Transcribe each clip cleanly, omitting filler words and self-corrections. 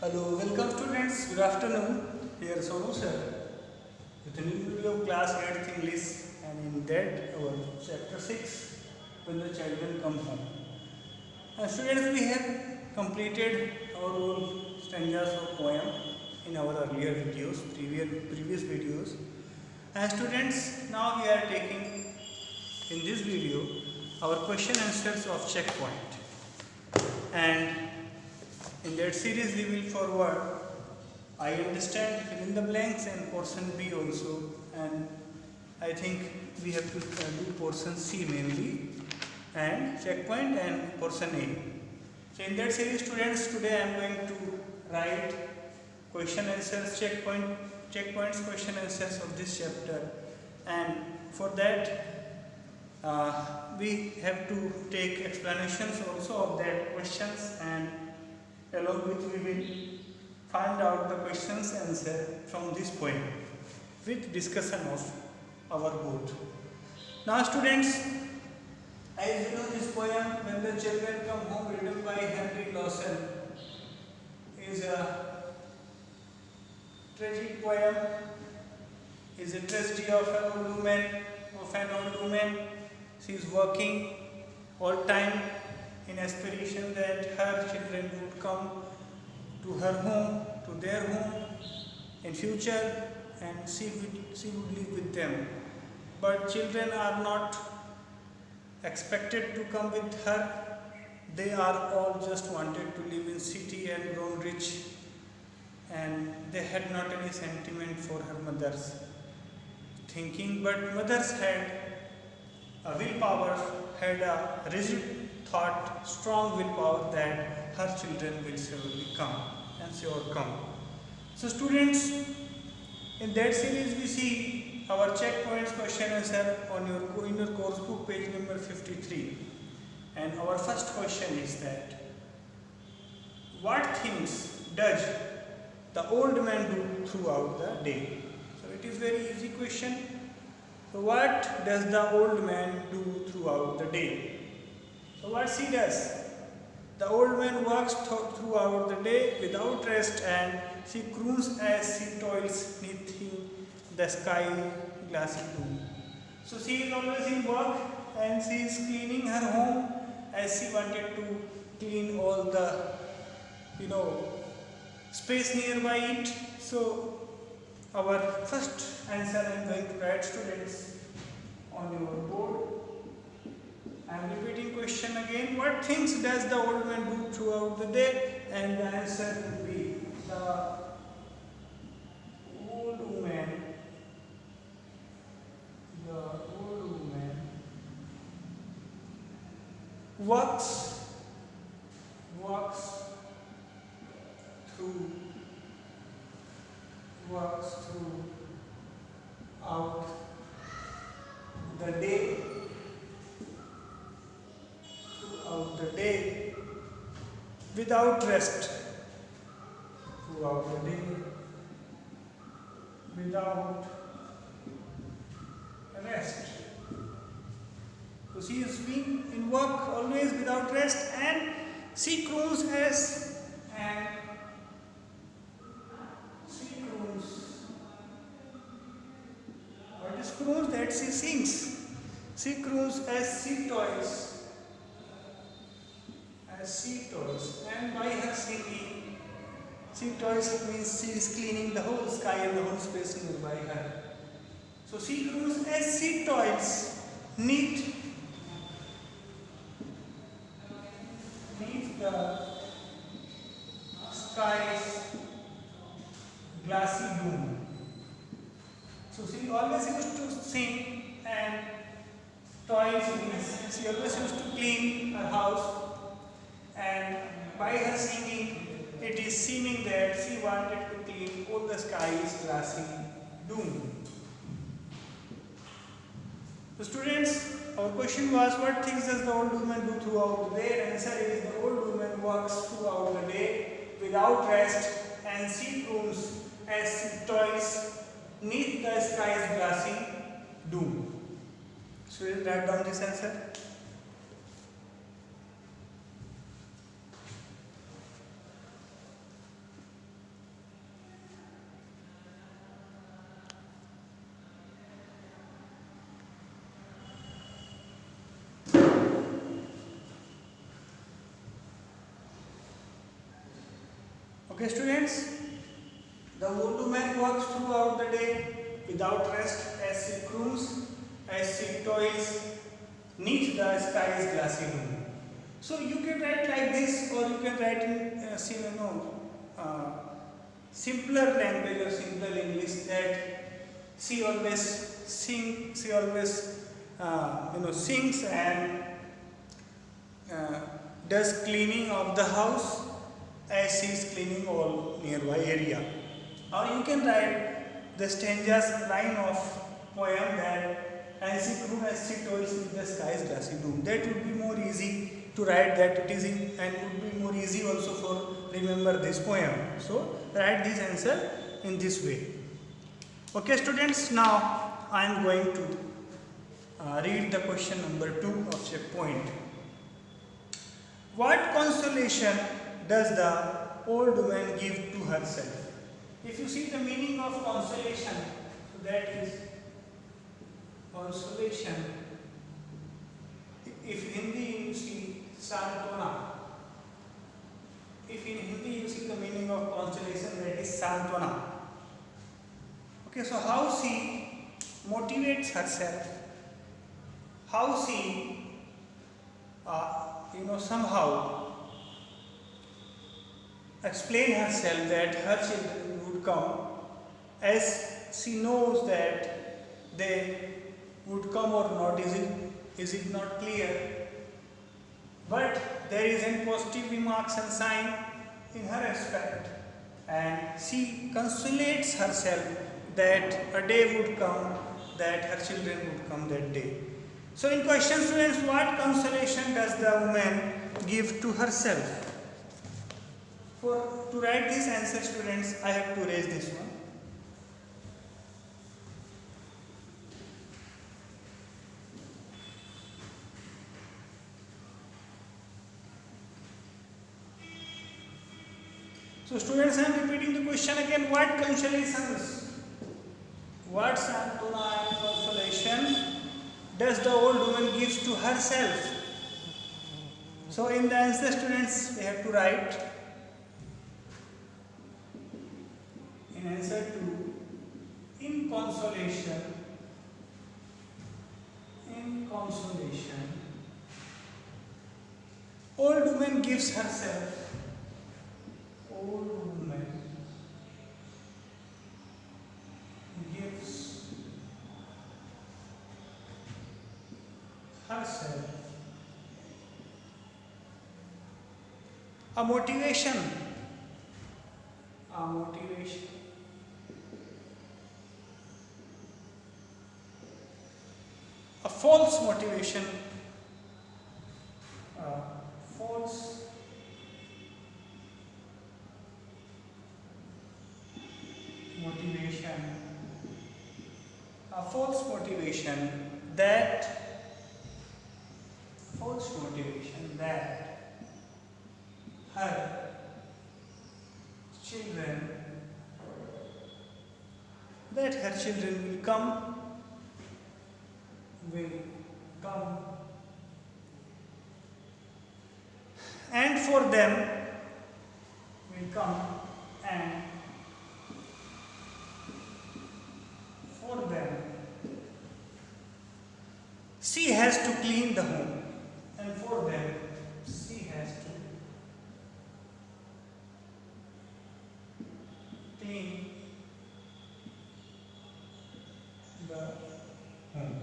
Hello, welcome students. Good afternoon. Here Sonu sir with a new video of class 8th English, and in that our chapter 6 when the children come home. Students, we have completed our whole stanzas of poem in our earlier videos, previous videos. And students, now we are taking in this video our question answers of checkpoint, and in that series we will forward I understand, fill in the blanks, and portion B also, and I think we have to do portion C mainly, and checkpoint and portion A. So in that series students, today I am going to write question answers, checkpoints, question answers of this chapter, and for that we have to take explanations also of that questions, and along with we will find out the questions answer from this poem with discussion of our both. Now students, as you know, this poem When the Children Come Home, written by Henry Lawson, is a tragic poem, is a tragedy of an old woman. She is working all time in aspiration that her children would come to her home, to their home in future, and she would live with them. But children are not expected to come with her. They are all just wanted to live in city and grown rich, and they had not any sentiment for her mother's thinking. But mothers had a willpower, had a rigid thought, strong willpower that her children will surely come and sure come. So students, in that series we see our checkpoints question answer in your course book, page number 53. And our first question is that, what things does the old man do throughout the day? So it is very easy question. So what does the old man do throughout the day? So what she does? The old man works throughout the day without rest, and she croons as she toils neath the sky glassy blue. So she is always in work, and she is cleaning her home as she wanted to clean all the space nearby it. So our first answer I am going to write, students, on your board. I am repeating question again. What things does the old man do throughout the day? And the answer would be, the old woman works throughout the day without rest. Throughout the day without rest. So she is being in work always without rest, and she croons what is croons? That she sings. She croons as she toils. And by her singing, she toils means she is cleaning the whole sky and the whole space nearby her. So she croons as she toils neath the sky's glassy dome. So she always used to sing, and toils means she always used to clean her house, and by her singing it is seeming that she wanted to clean all the sky's glassy dome. So students, our question was, what things does the old woman do throughout the day? The answer is, the old woman works throughout the day without rest, and she croons as she toils neath the sky's glassy dome. So we'll write down this answer. Okay, students, the old woman works throughout the day without rest as she crooms, as she toils neath the sky's glassy moon. So you can write like this, or you can write in simpler language or simpler English, that she always sings, sings and does cleaning of the house as she is cleaning all nearby area. Or you can write the stanza's line of poem that as she crooms, as she toils with the sky's glassy bloom. That would be more easy to write, that it is in, and would be more easy also for remember this poem. So write this answer in this way. Okay, students, now I am going to read the question number 2 of checkpoint. What consolation does the old woman give to herself? If you see the meaning of consolation, so that is consolation. If Hindi you see Santwana. If in Hindi you see the meaning of consolation, that is Santwana. Okay, so how she motivates herself, how she somehow explain herself that her children would come, as she knows that they would come or not, is it not clear? But there is a positive remarks and sign in her aspect, and she consolates herself that a day would come that her children would come that day. So in question, students, what consolation does the woman give to herself? To write this answer, students, I have to raise this one. So students, I am repeating the question again. What consolations, what Santwana and consolation does the old woman give to herself? So in the answer, students, we have to write in answer to in consolation, old woman gives herself. Old woman gives herself a motivation, a false motivation, a false motivation that her children will come, and for them will come, and for them she has to clean the home, and for them she has to clean the home.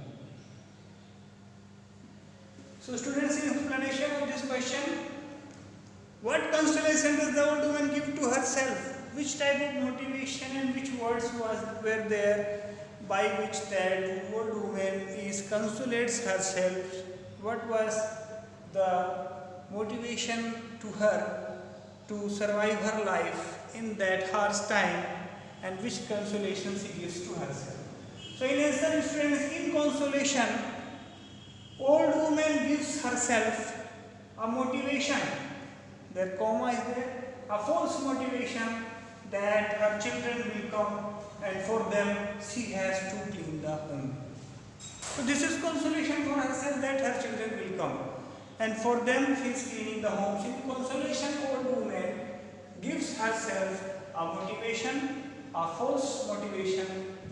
So students, in explanation of this question, what consolation does the old woman give to herself? Which type of motivation and which words were there by which that old woman consolates herself? What was the motivation to her to survive her life in that harsh time, and which consolation she gives to herself? So in answer, students, in consolation, old woman gives herself a motivation, their comma is there, a false motivation that her children will come, and for them she has to clean the home. So this is consolation for herself that her children will come, and for them she is cleaning the home. So in consolation, old woman gives herself a motivation, a false motivation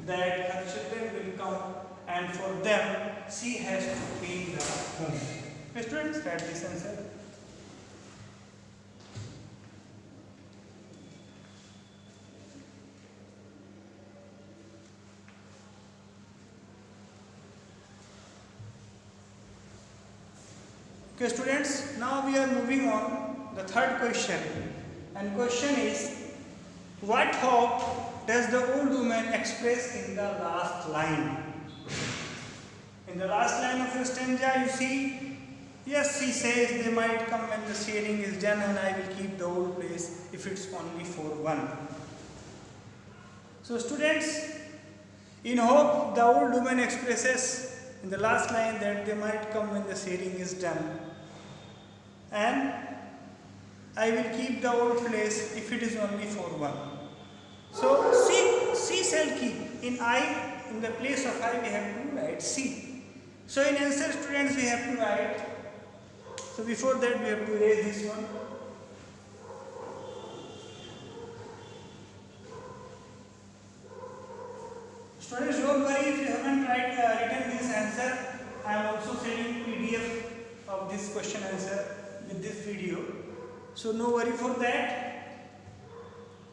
that her children will come, and for them she has to clean the home. Students, write this answer. Okay students, now we are moving on the third question, and question is, what hope does the old woman express in the last line? In the last line of your stanza you see, yes, she says they might come when the sharing is done and I will keep the old place if it's only for one. So students, in hope the old woman expresses in the last line that they might come when the sharing is done and I will keep the old place if it is only for one. So she shall keep. In I, in the place of I we have to write she. So in answer students we have to write. So before that we have to erase this one. Students, don't worry if you haven't written this answer. I am also sending PDF of this question answer with this video. So no worry for that.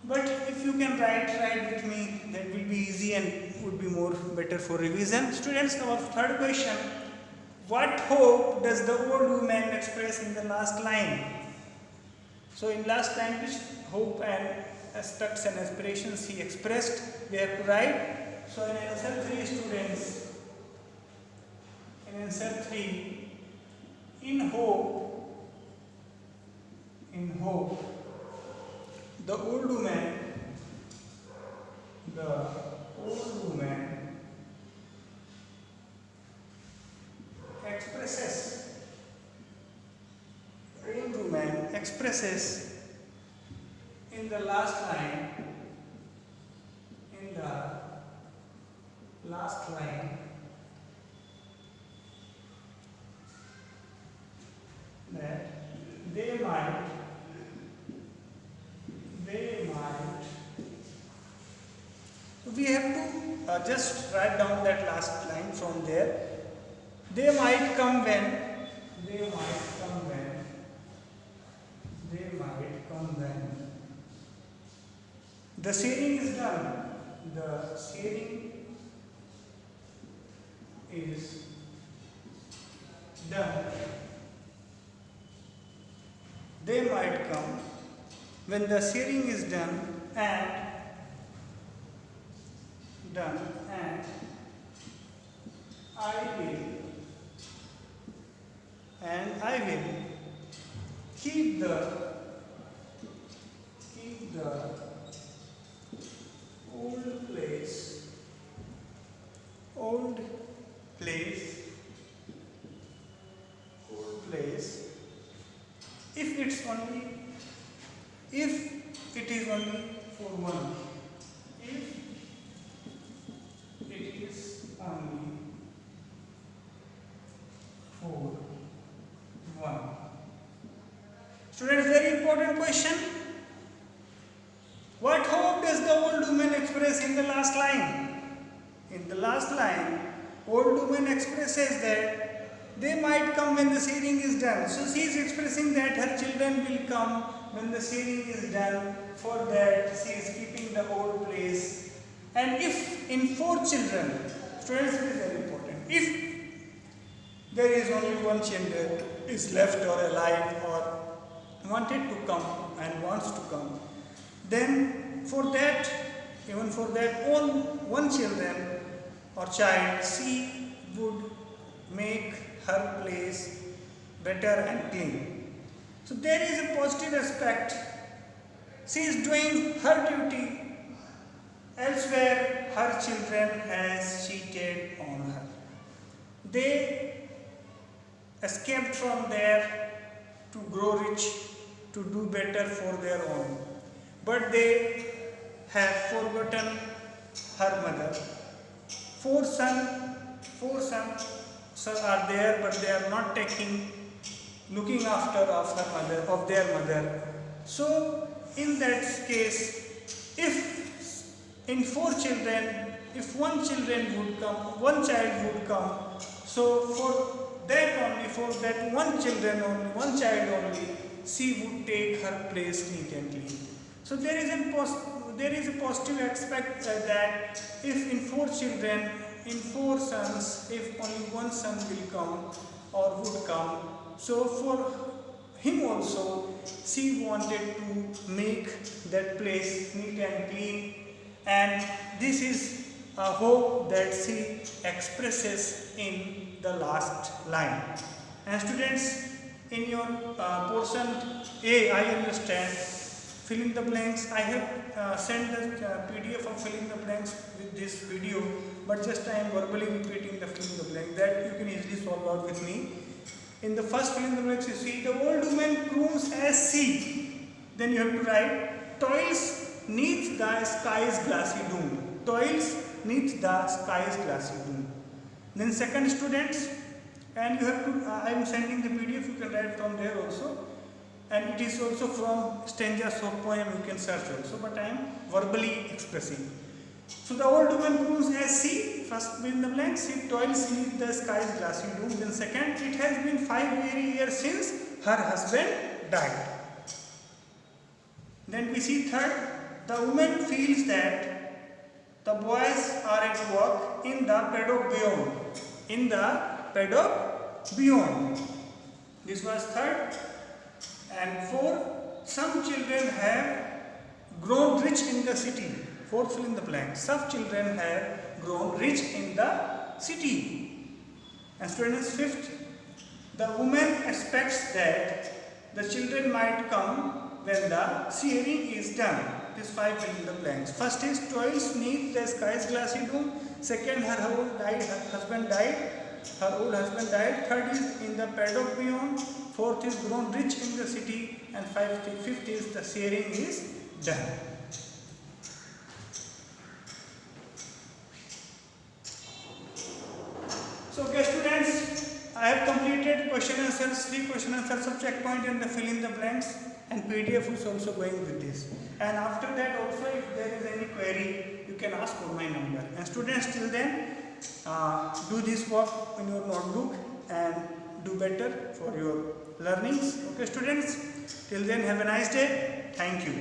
But if you can write with me, that will be easy and would be more better for revision. Students, our third question. What hope does the old woman express in the last line? So in last line, which hope and aspects and aspirations he expressed, we have to write. So in answer 3 students, in answer 3, in hope, the old woman expresses in the last line, that they might we have to just write down that last line from there. They might come when the sharing is done. The sharing is done. They might come when the sharing is done and I will keep the old place if it is only for one. If it is only for one. Students, very important question. What hope does the old woman express in the last line? In the last line, old woman expresses that they might come when the sharing is done. So she is expressing that her children will come when the sharing is done. For that she is keeping the old place. And if in 4 children, students, it is very important. If there is only one child is left or alive or wanted to come and wants to come, then for that, even for that one children or child, she would make her place better and clean. So there is a positive aspect. She is doing her duty. Elsewhere, her children has cheated on her. They escaped from there to grow rich, to do better for their own. But they have forgotten her mother. 4 sons are there, but they are not looking after of their mother. So in that case, if in 4 children, if one child would come, so for that one child only, she would take her place neat and clean. So there is a positive aspect that if in 4 children, in 4 sons, if only one son will come or would come, so for him also, she wanted to make that place neat and clean, and this is a hope that she expresses in the last line. And students, in your portion A, I understand, fill in the blanks. I have sent the PDF of fill in the blanks with this video, but just I am verbally repeating the fill in the blank that you can easily solve out with me. In the first fill in the blanks, you see the old woman croons as she. Then you have to write toils neath the sky's glassy dome. Toils neath the sky's glassy dome. Then second, students, and you have to, I am sending the PDF, you can write from there also, and it is also from stanzas of poem, you can search also, but I am verbally expressing. So the old woman croons as she, first fill in the blank, she toils beneath the sky's glassy dome. Then second, it has been 5 weary years since her husband died. Then we see third, the woman feels that the boys are at work in the paddock beyond. In the paddock beyond. This was third. And fourth, some children have grown rich in the city. Fourth, fill in the blank. Some children have grown rich in the city. And students, fifth, the woman expects that the children might come when the shearing is done. These 5 fill in the blanks. First is toils neath the sky's glassy dome. Second, her old husband died. Third is in the paddock beyond. Fourth is grown rich in the city. And fifth is the shearing is done. So okay students, I have completed question answers, 3 question answers of checkpoint and the fill in the blanks, and PDF is also going with this. And after that also, if there is any query, you can ask for my number. And students, till then, do this work in your notebook and do better for your learnings. Okay students, till then have a nice day. Thank you.